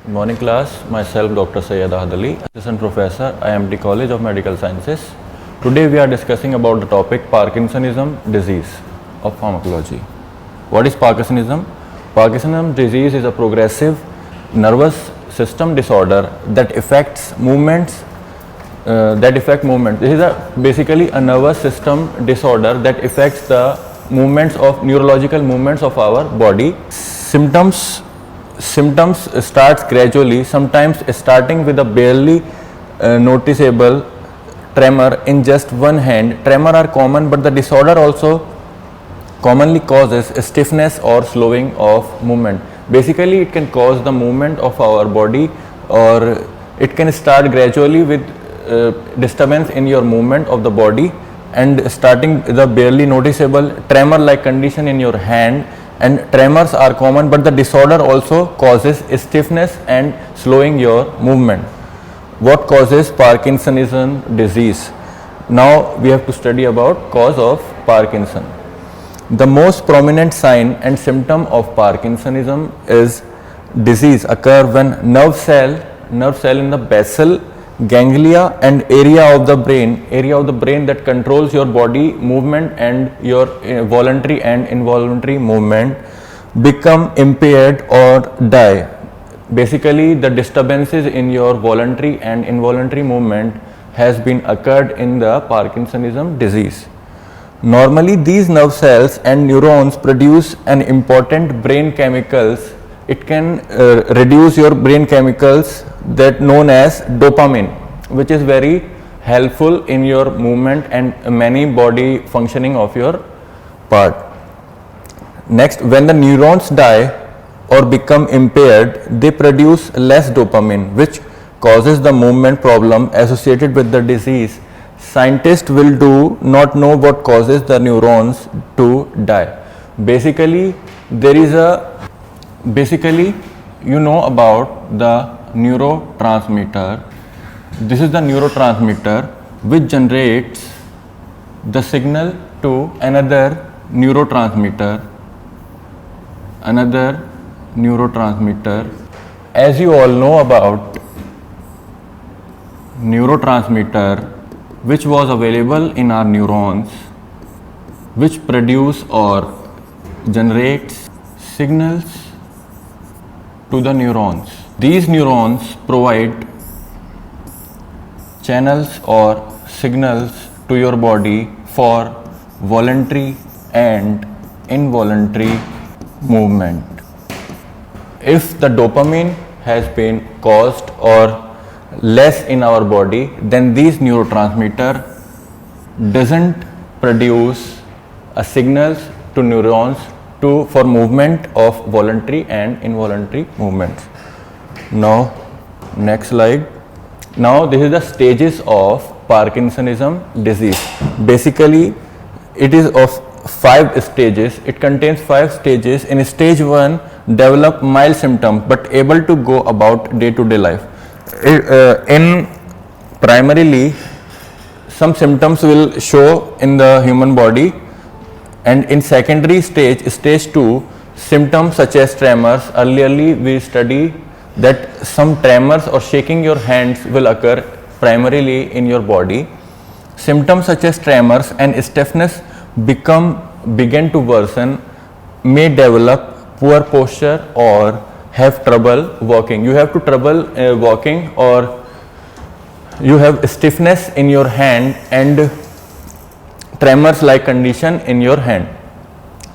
Morning class, myself Dr. Syed Ahad Ali, Assistant Professor, IMT College of Medical Sciences. Today we are discussing about the topic Parkinsonism disease of pharmacology. What is Parkinsonism? Parkinsonism disease is a progressive nervous system disorder that affects movements. This is basically a nervous system disorder that affects the movements of neurological movements of our body. Symptoms starts gradually, sometimes starting with a barely noticeable tremor in just one hand. Tremor are common, but the disorder also commonly causes stiffness or slowing of movement. Basically, it can cause the movement of our body, or it can start gradually with disturbance in your movement of the body, and starting the barely noticeable tremor like condition in your hand. And tremors are common, but the disorder also causes stiffness and slowing your movement. What causes Parkinsonism disease? Now we have to study about cause of Parkinson. The most prominent sign and symptom of Parkinsonism is disease occur when nerve cell in the basal ganglia and area of the brain that controls your body movement and your voluntary and involuntary movement become impaired or die. Basically, the disturbances in your voluntary and involuntary movement has been occurred in the Parkinsonism disease. Normally, these nerve cells and neurons produce an important brain chemicals. It can reduce your brain chemicals that known as dopamine, which is very helpful in your movement and many body functioning of your part. Next, when the neurons die or become impaired, they produce less dopamine, which causes the movement problem associated with the disease. Scientists will do not know what causes the neurons to die. Basically, you know about the neurotransmitter. This is the neurotransmitter which generates the signal to another neurotransmitter. As you all know about neurotransmitter, which was available in our neurons, which produce or generates signals to the neurons. These neurons provide channels or signals to your body for voluntary and involuntary movement. If the dopamine has been caused or less in our body, then these neurotransmitter doesn't produce a signals to neurons for movement of voluntary and involuntary movements. Now, next slide. Now, this is the stages of Parkinsonism disease. Basically, it is of 5 stages. It contains 5 stages. In stage 1, develop mild symptoms but able to go about day-to-day life. In primarily, some symptoms will show in the human body, and in secondary stage, stage 2, symptoms such as tremors. Earlierly we study that some tremors or shaking your hands will occur primarily in your body. Symptoms such as tremors and stiffness begin to worsen, may develop poor posture or have trouble walking. You have to trouble walking, or you have stiffness in your hand and tremors like condition in your hand.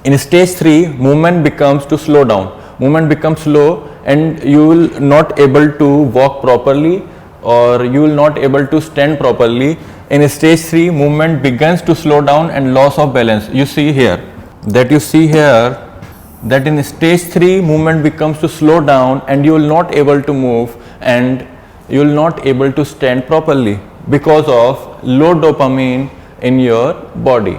In stage 3, movement becomes to slow down. Movement becomes slow and you will not able to walk properly, or you will not able to stand properly. In stage 3, movement begins to slow down and loss of balance. You see here that in stage 3, movement becomes to slow down and you will not able to move and you will not able to stand properly because of low dopamine in your body.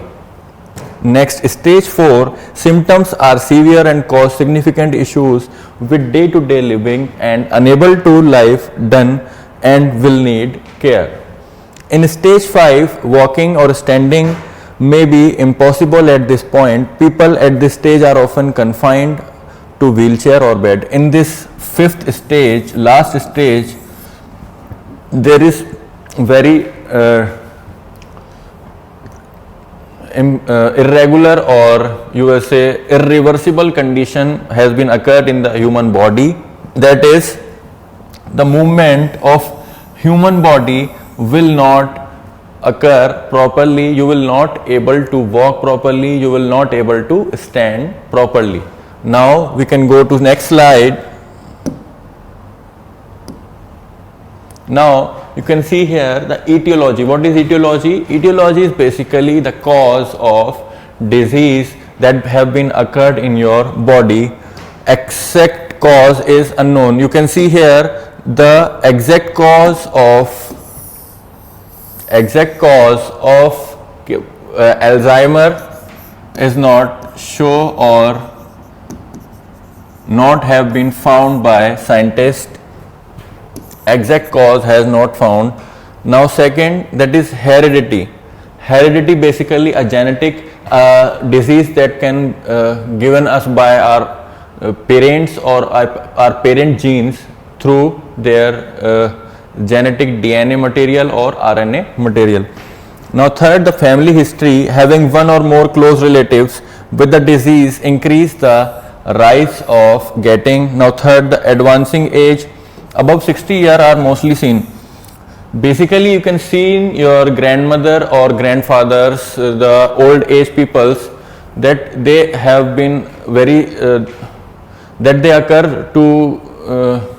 Next, stage 4, symptoms are severe and cause significant issues with day-to-day living and unable to life done and will need care. In stage 5, walking or standing may be impossible at this point. People at this stage are often confined to wheelchair or bed. In this fifth stage, last stage, there is very irregular, or you will say irreversible condition has been occurred in the human body. That is, the movement of human body will not occur properly. You will not able to walk properly. You will not able to stand properly. Now we can go to next slide. Now you can see here the etiology. What is etiology? Etiology is basically the cause of disease that have been occurred in your body. Exact cause is unknown. You can see here the exact cause of Alzheimer is not show or not have been found by scientists. Exact cause has not found. Now second, that is heredity. Heredity basically a genetic disease that can given us by our parents or our parent genes through their genetic DNA material or RNA material. Now third, the family history. Having one or more close relatives with the disease increase the rise of getting. Now third, the advancing age. Above 60 years are mostly seen. Basically you can see in your grandmother or grandfathers, the old age peoples, that they have been very that they occur to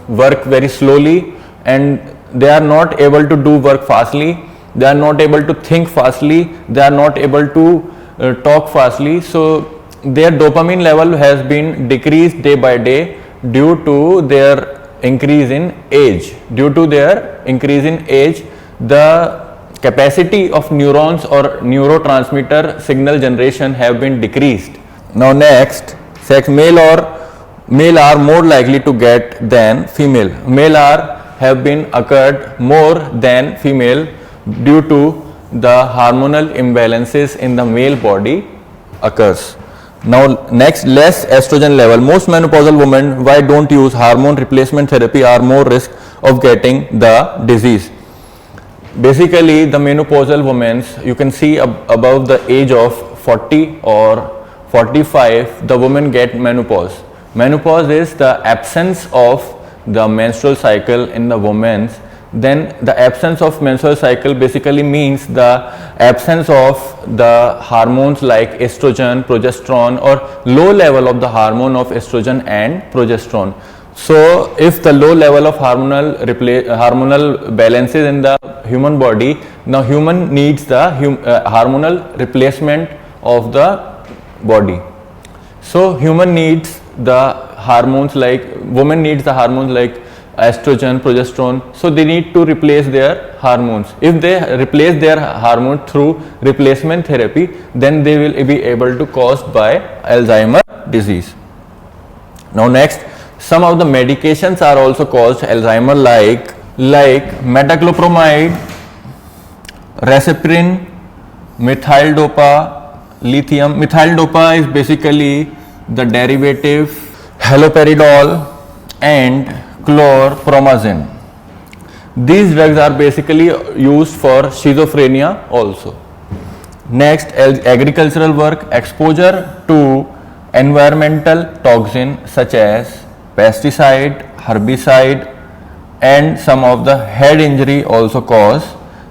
work very slowly, and they are not able to do work fastly, they are not able to think fastly, they are not able to talk fastly. So their dopamine level has been decreased day by day due to their increase in age. Due to their increase in age, the capacity of neurons or neurotransmitter signal generation have been decreased. Now next, sex. Male are more likely to get than female. Male have been occurred more than female due to the hormonal imbalances in the male body occurs. Now next, less estrogen level. Most menopausal women why don't use hormone replacement therapy are more risk of getting the disease. Basically the menopausal women, you can see above the age of 40 or 45, the women get menopause. Menopause is the absence of the menstrual cycle in the women's. Then the absence of menstrual cycle basically means the absence of the hormones like estrogen, progesterone, or low level of the hormone of estrogen and progesterone. So if the low level of hormonal balances in the human body, now human needs the hormonal replacement of the body. So human needs the hormones like, woman needs the hormones like estrogen, progesterone, so they need to replace their hormones. If they replace their hormone through replacement therapy, then they will be able to caused by Alzheimer disease. Now next, some of the medications are also caused Alzheimer like metoclopramide, risperidone, methyl dopa, lithium. Methyl dopa is basically the derivative haloperidol and chlorpromazine. These drugs are basically used for schizophrenia also. Next, agricultural work. Exposure to environmental toxin such as pesticide, herbicide, and some of the head injury also cause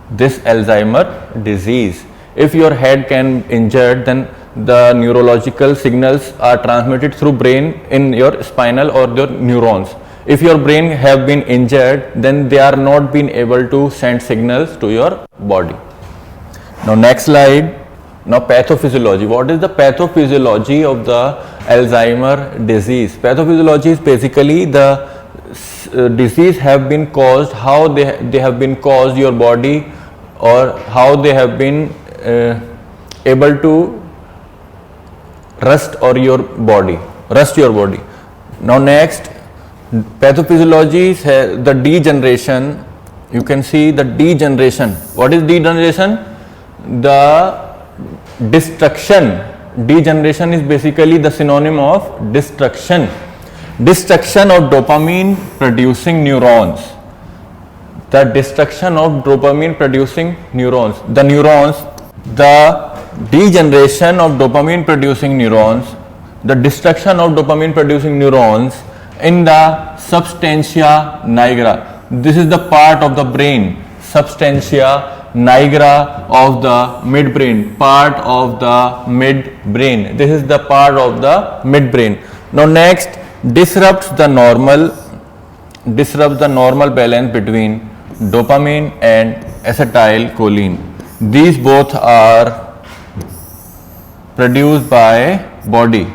this Alzheimer disease. If your head can injured, then the neurological signals are transmitted through brain in your spinal or your neurons. If your brain have been injured, then they are not been able to send signals to your body. Now next slide. Now pathophysiology. What is the pathophysiology of the Alzheimer disease? Pathophysiology is basically the disease have been caused, how they have been caused your body, or how they have been able to rust your body. Now next, pathophysiology is the degeneration. You can see the degeneration. What is degeneration? The destruction. Degeneration is basically the synonym of destruction. destruction of dopamine producing neurons. The destruction of dopamine producing neurons. The degeneration of dopamine producing neurons, the destruction of dopamine producing neurons in the substantia nigra. This is the part of the brain, substantia nigra of the midbrain, part of the midbrain. This is the part of the midbrain. Now next, disrupts the normal balance between dopamine and acetylcholine. These both are produced by body,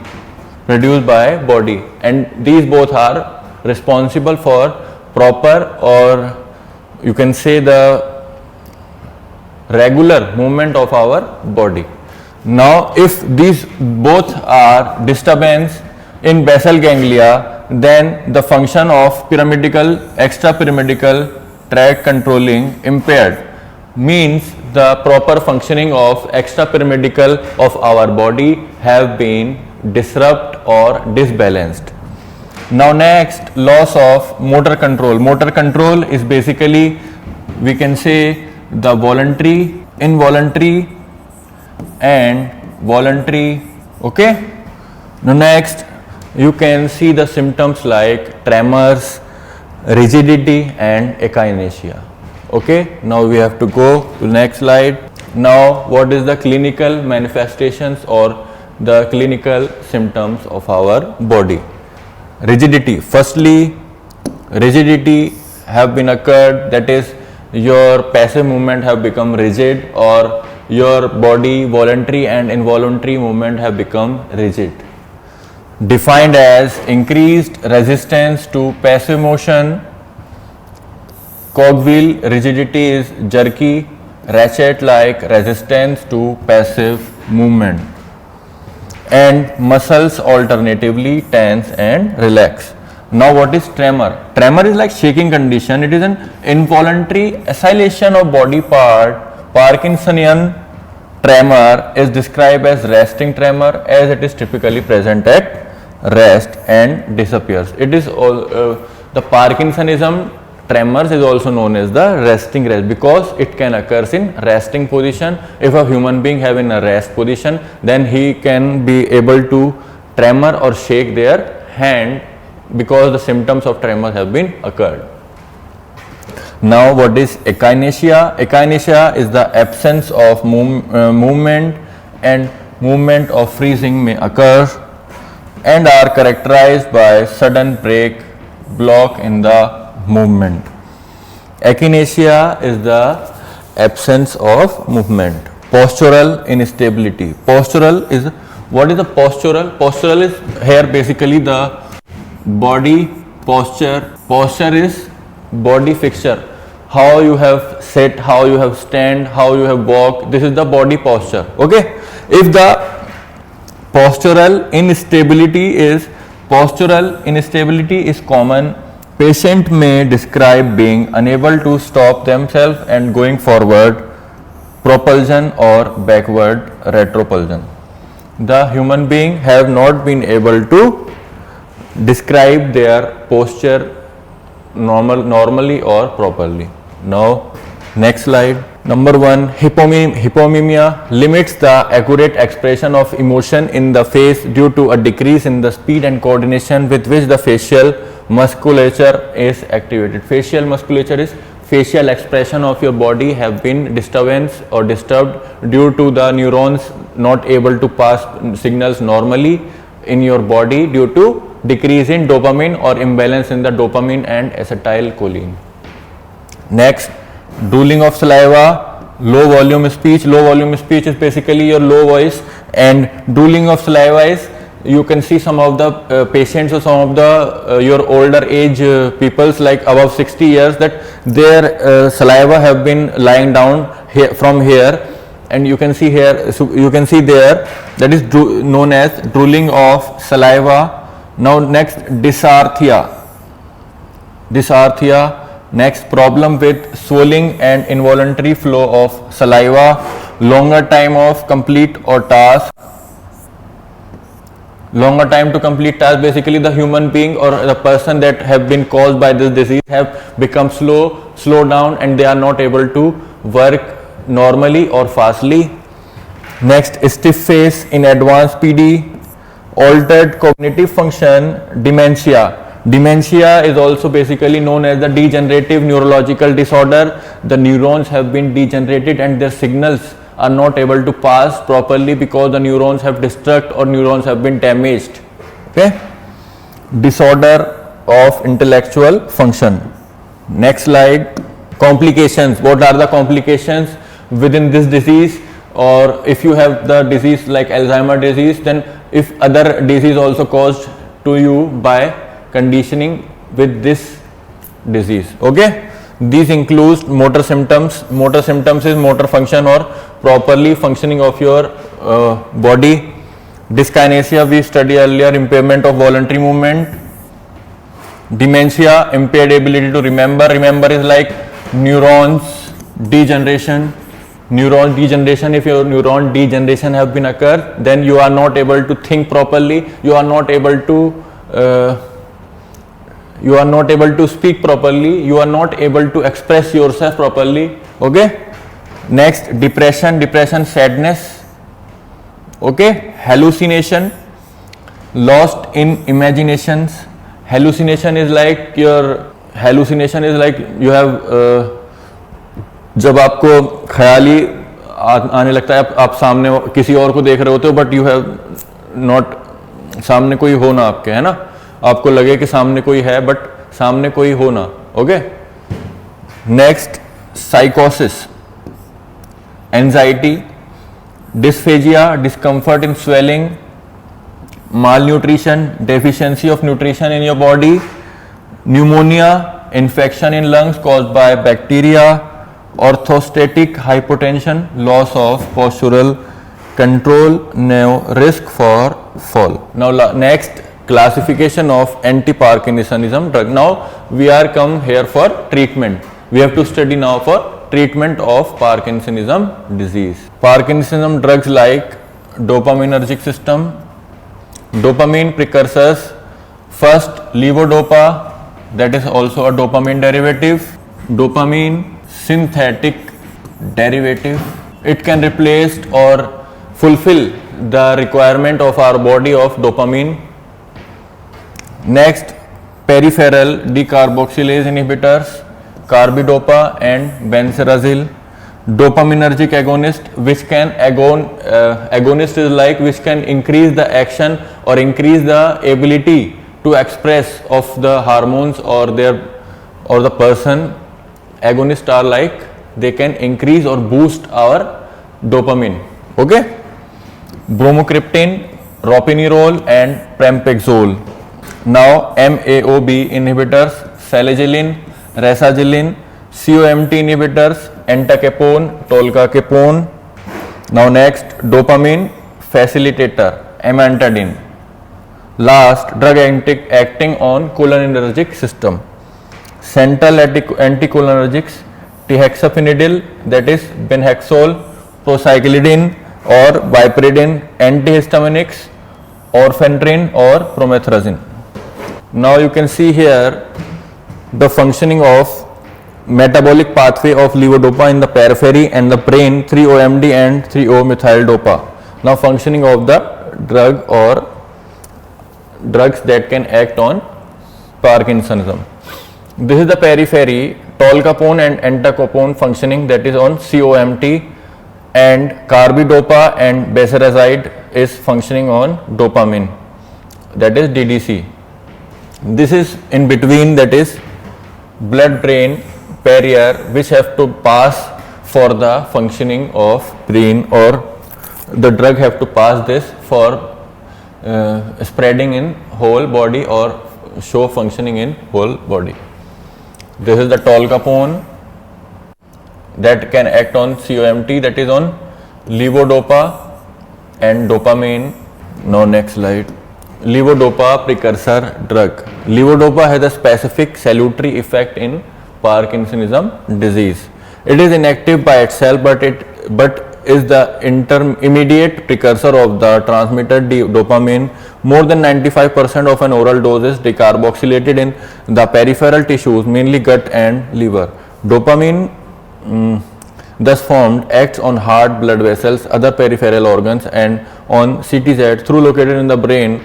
and these both are responsible for proper, or you can say the regular movement of our body. Now if these both are disturbance in basal ganglia, then the function of pyramidal, extrapyramidal tract controlling impaired, means the proper functioning of extrapyramidal of our body have been disrupted or disbalanced. Now next, loss of motor control. Motor control is basically, we can say, the voluntary, involuntary and voluntary. Okay. Now next, you can see the symptoms like tremors, rigidity and echinacea. Okay, now we have to go to next slide. Now what is the clinical manifestations or the clinical symptoms of our body? Rigidity. Firstly, rigidity have been occurred, that is your passive movement have become rigid, or your body voluntary and involuntary movement have become rigid. Defined as increased resistance to passive motion. Cogwheel rigidity is jerky, ratchet-like resistance to passive movement. And muscles alternatively tense and relax. Now what is tremor? Tremor is like shaking condition. It is an involuntary oscillation of body part. Parkinsonian tremor is described as resting tremor, as it is typically present at rest and disappears. It is all the Parkinsonism tremors is also known as the resting rest, because it can occur in resting position. If a human being have in a rest position, then he can be able to tremor or shake their hand, because the symptoms of tremor have been occurred. Now what is echinacea? Echinacea is the absence of movement, and movement of freezing may occur and are characterized by sudden break, block in the movement. Echinacea is the absence of movement. Postural instability. Postural is, what is the postural? Postural is here basically the body posture. Posture is body fixture. How you have sit, how you have stand, how you have walk. This is the body posture. Okay. If the postural instability is common, patient may describe being unable to stop themselves and going forward, propulsion or backward retropulsion. The human being have not been able to describe their posture normally or properly. Now next slide. Number 1, hypomimia limits the accurate expression of emotion in the face due to a decrease in the speed and coordination with which the facial musculature is activated. Facial musculature is facial expression of your body have been disturbed due to the neurons not able to pass signals normally in your body due to decrease in dopamine or imbalance in the dopamine and acetylcholine. Next, drooling of saliva, low volume speech. Low volume speech is basically your low voice, and drooling of saliva is, you can see some of the patients or some of the your older age peoples like above 60 years, that their saliva have been lying down here, from here, and you can see here, so you can see there, that is known as drooling of saliva. Now next, dysarthria. Next, problem with swelling and involuntary flow of saliva, longer time of complete or task, longer time to complete task. Basically the human being or the person that have been caused by this disease have become slow down, and they are not able to work normally or fastly. Next, stiff face in advanced PD, altered cognitive function, dementia. Dementia is also basically known as the degenerative neurological disorder. The neurons have been degenerated and their signals are not able to pass properly because the neurons have destruct or neurons have been damaged. Okay. Disorder of intellectual function. Next slide. Complications. What are the complications within this disease? Or if you have the disease like Alzheimer's disease, then if other disease also caused to you by conditioning with this disease. Okay, these include motor symptoms. Motor symptoms is motor function or properly functioning of your body. Dyskinesia we studied earlier, impairment of voluntary movement. Dementia, impaired ability to remember. Remember is like neurons degeneration. Neuron degeneration, if your neuron degeneration have been occurred, then you are not able to think properly, you are not able to speak properly, you are not able to express yourself properly. Okay. Next, depression, sadness. Okay. Hallucination, lost in imaginations. Hallucination is like you have जब आपको ख्याली आने लगता है, आप सामने किसी और को देख रहे होते हो, बट यू हैव नॉट, सामने कोई हो ना आपके, है ना, आपको लगे कि सामने कोई है बट सामने कोई हो ना. ओके. नेक्स्ट, साइकोसिस, anxiety, dysphagia, discomfort in swelling, malnutrition, deficiency of nutrition in your body, pneumonia, infection in lungs caused by bacteria, orthostatic hypotension, loss of postural control, now risk for fall. Now next, classification of anti-Parkinsonism drug. Now we are come here for treatment. We have to study now for treatment of Parkinsonism disease. Parkinsonism drugs like dopaminergic system, dopamine precursors. First, levodopa, that is also a dopamine derivative. Dopamine synthetic derivative. It can replace or fulfill the requirement of our body of dopamine. Next, peripheral decarboxylase inhibitors, carbidopa and benserazil. Dopaminergic agonist, which can agonist is like which can increase the action or increase the ability to express of the hormones or the person. Agonists are like they can increase or boost our dopamine. Okay. Bromocriptine, ropinirole and pramipexole. Now MAOB inhibitors, salicylic, rasagiline, COMT inhibitors, entacapone, tolcapone. Now next, dopamine facilitator, amantadine. Last, drug acting on cholinergic system. Central anticholinergics, tihexaphenidil, that is benhexol, procyclidine or piperidine, antihistaminics, orphanedrine or promethazine. Now you can see here the functioning of metabolic pathway of levodopa in the periphery and the brain, 3-OMD and 3-O-methyl-dopa. Now functioning of the drug or drugs that can act on Parkinsonism. This is the periphery, tolcapone and entacapone functioning, that is on COMT, and carbidopa and beserazide is functioning on dopamine, that is DDC. This is in between, that is blood brain barrier which have to pass for the functioning of brain, or the drug have to pass this for spreading in whole body or show functioning in whole body. This is the tolcapone that can act on COMT, that is on levodopa and dopamine. Now next slide. Levodopa precursor drug. Levodopa has a specific salutary effect in Parkinsonism disease. It is inactive by itself, but is the intermediate precursor of the transmitter dopamine. More than 95% of an oral dose is decarboxylated in the peripheral tissues, mainly gut and liver. Dopamine, thus formed, acts on heart, blood vessels, other peripheral organs, and on CTZ through located in the brain,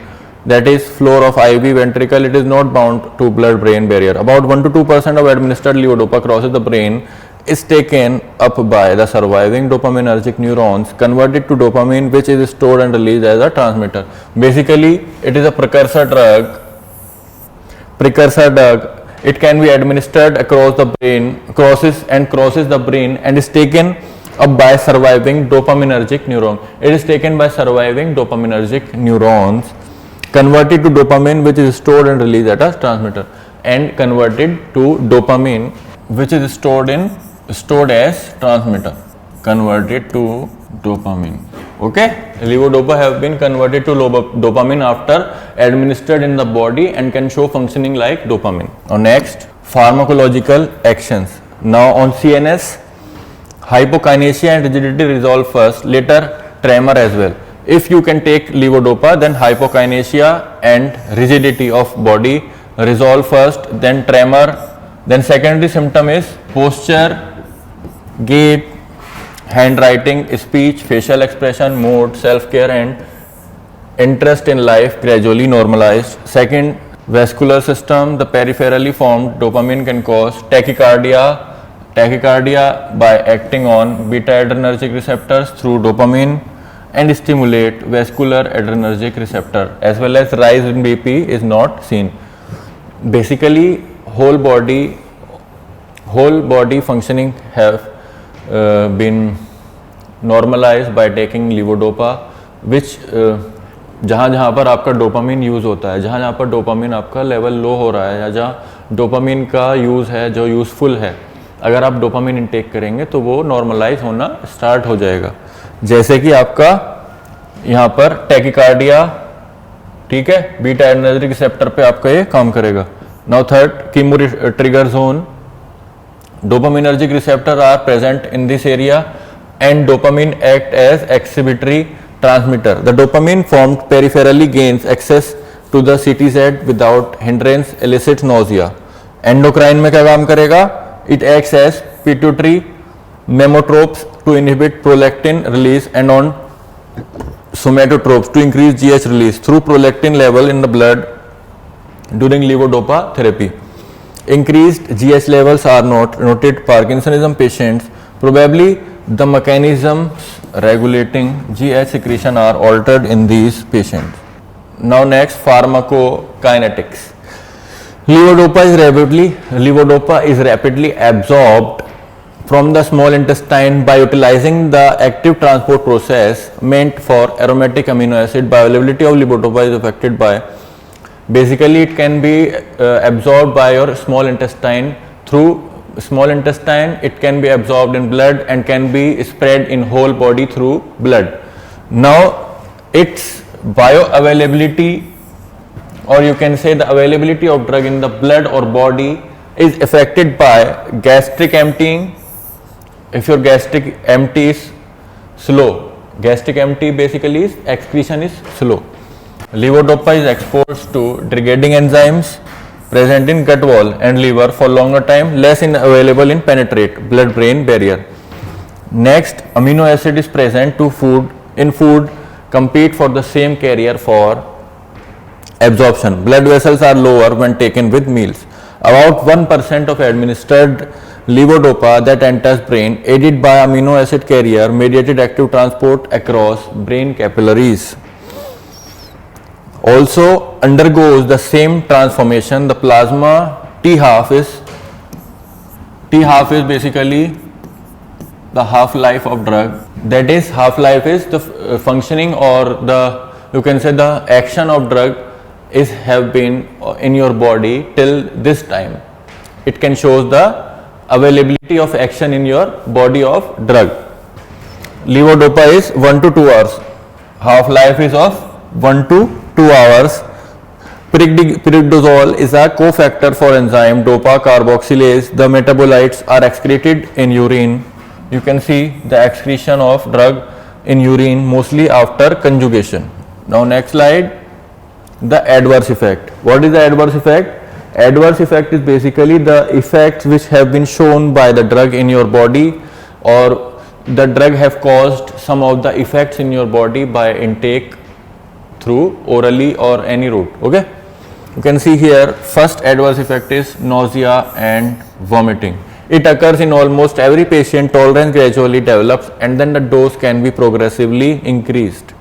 that is floor of IV ventricle. It is not bound to blood-brain barrier. About 1 to 2% of administered levodopa crosses the brain, is taken up by the surviving dopaminergic neurons, converted to dopamine, which is stored and released as a transmitter. Basically, it is a precursor drug. It can be administered across the brain, crosses the brain, and is taken up by surviving dopaminergic neuron. It is taken by surviving dopaminergic neurons, converted to dopamine, which is stored and released at a transmitter, and converted to dopamine, which is stored as transmitter, converted to dopamine. Okay, levodopa have been converted to dopamine after administered in the body and can show functioning like dopamine. Now next, pharmacological actions. Now on CNS, hypokinesia and rigidity resolve first, later tremor as well. If you can take levodopa, then hypokinesia and rigidity of body resolve first, then tremor, then secondary symptom is posture, gait, handwriting, speech, facial expression, mood, self-care, and interest in life gradually normalized. Second, vascular system, the peripherally formed dopamine can cause tachycardia by acting on beta adrenergic receptors through dopamine and stimulate vascular adrenergic receptor, as well as rise in BP is not seen. Basically, whole body functioning have been normalized by taking levodopa, which जहाँ पर आपका dopamine use होता है, जहाँ पर dopamine आपका level low हो रहा है, या जहाँ डोपामिन का यूज़ है जो यूज़फुल है, अगर आप डोपामिन इनटेक करेंगे तो वो नॉर्मलाइज होना स्टार्ट हो जाएगा. जैसे कि आपका यहाँ पर टैकिकार्डिया, ठीक है, बीटा एडरेनर्जिक रिसेप्टर पे आपका ये काम करेगा. Now third, chemo trigger zone. Dopaminergic receptors are present in this area and dopamine act as exhibitory transmitter. The dopamine formed peripherally gains access to the CTZ without hindrance, elicits nausea. Endocrine में क्या काम करेगा? It acts as pituitary memotropes to inhibit prolactin release and on somatotropes to increase GH release through prolactin level in the blood during levodopa therapy. Increased GH levels are noted Parkinsonism patients. Probably the mechanisms regulating GH secretion are altered in these patients. Now next, pharmacokinetics. Levodopa is rapidly absorbed from the small intestine by utilizing the active transport process meant for aromatic amino acid. Bioavailability of levodopa is affected by, basically it can be absorbed by your small intestine. Through small intestine it can be absorbed in blood and can be spread in whole body through blood. Now its bioavailability, or you can say the availability of drug in the blood or body, is affected by gastric emptying. If your gastric empty is slow, gastric empty basically is excretion is slow. Levodopa is exposed to degrading enzymes present in gut wall and liver for longer time, less available in penetrate blood-brain barrier. Next, amino acid is present to in food, compete for the same carrier for absorption. Blood vessels are lower when taken with meals. About 1% of administered levodopa that enters brain, aided by amino acid carrier mediated active transport across brain capillaries, also undergoes the same transformation. The plasma T half is basically the half-life of drug. That is, half-life is the functioning, or the, you can say the action of drug is have been in your body till this time. It can show the availability of action in your body of drug. Levodopa is 1 to 2 hours. Half-life is of 1 to 2 hours. Pyridoxal is a cofactor for enzyme dopa carboxylase. The metabolites are excreted in urine you can see the excretion of drug in urine mostly after conjugation. Now next slide, the adverse effect. What is the adverse effect? Adverse effect is basically the effects which have been shown by the drug in your body, or the drug have caused some of the effects in your body by intake through orally or any route. Okay, you can see here first adverse effect is nausea and vomiting. It occurs in almost every patient. Tolerance gradually develops and then the dose can be progressively increased.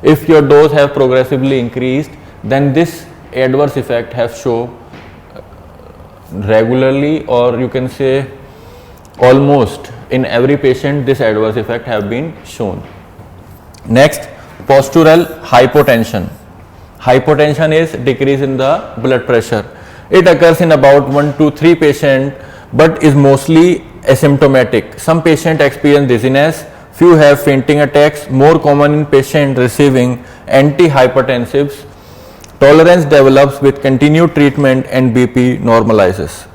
If your dose have progressively increased, then this adverse effect has shown regularly, or you can say almost in every patient this adverse effect have been shown. Next, postural hypotension. Hypotension is decrease in the blood pressure. It occurs in about 1 to 3 patients but is mostly asymptomatic. Some patients experience dizziness, few have fainting attacks, more common in patients receiving antihypertensives. Tolerance develops with continued treatment and BP normalizes.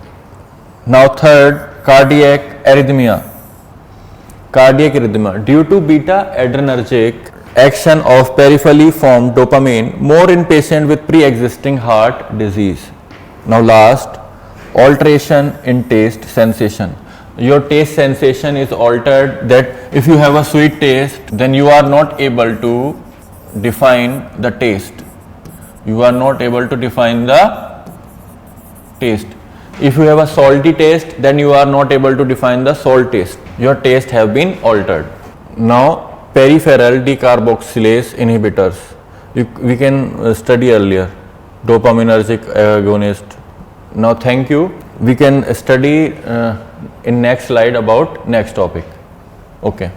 Now third, cardiac arrhythmia. Cardiac arrhythmia due to beta adrenergic action of peripherally formed dopamine, more in patients with pre-existing heart disease. Now last, alteration in taste sensation. Your taste sensation is altered, that if you have a sweet taste, then you are not able to define the taste. You are not able to define the taste. If you have a salty taste, then you are not able to define the salt taste. Your taste have been altered. Now peripheral decarboxylase inhibitors, we can study earlier, dopaminergic agonist. Now thank you. We can study in next slide about next topic. Okay.